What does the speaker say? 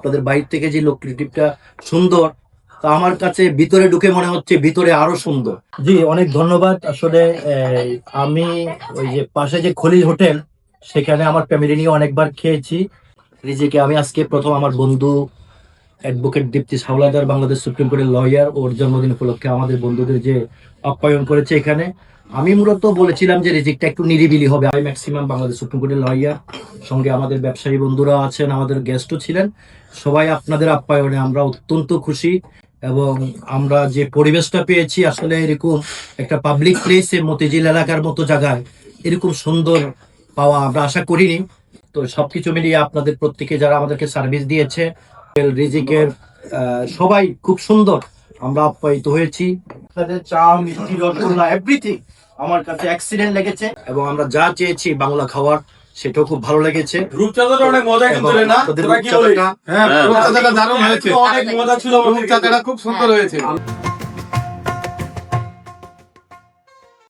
আপনাদের বাইরে থেকে যে লোকেটিভটা সুন্দর, তা আমার কাছে ভিতরে ঢুকে মনে হচ্ছে ভিতরে আরো সুন্দর। জি, অনেক ধন্যবাদ। আসলে আমি ওই যে পাশে যে খলিল হোটেল, সেখানে আমার ফ্যামিলি নিয়ে অনেকবার খেয়েছি রিজিকে। আমি আজকে প্রথম আমার বন্ধু অ্যাডভোকেট দীপ্তি হাওলাদার, বাংলাদেশ সুপ্রিম কোর্টের লয়ার, ওর জন্মদিন উপলক্ষে আমাদের বন্ধুদের যে আপ্যায়ন করেছে এখানে, আমি মূলত বলেছিলাম যে রিজিকটা একটু নিরিবিলি হবে। আমি ম্যাক্সিমাম বাংলাদেশ সুপ্রিম কোর্টের লয়ার, সঙ্গে আমাদের ব্যবসায়ী বন্ধুরা আছেন, আমাদের গেস্টও ছিলেন। সবাই আপনাদের আপ্যায়নে আমরা অত্যন্ত খুশি, এবং আমরা যে পরিবেশটা পেয়েছি আসলে এরকম একটা পাবলিক প্লেসে, মতিঝিল এলাকার মতো জায়গায় এরকম সুন্দর পাওয়া আমরা আশা করিনি। তো সবকিছু মিলিয়ে আপনাদের প্রত্যেকে যারা আমাদেরকে সার্ভিস দিয়েছে, রিজিকের সবাই খুব সুন্দর আমরা আপ্যায়িত হয়েছি। আপনাদের চা, মিষ্টি, রসগোল্লা, এভরিথিং আমার কাছে এক্সিলেন্ট লেগেছে, এবং আমরা যা চেয়েছি বাংলা খাবার সেটাও খুব ভালো লেগেছে। রূপচাঁদাটা অনেক মজা কিন্তু না, তোরা কি বলিস? হ্যাঁ, রূপচাঁদাটা দারুণ হয়েছে, অনেক মজা ছিল, রূপচাঁদাটা খুব সুন্দর হয়েছে।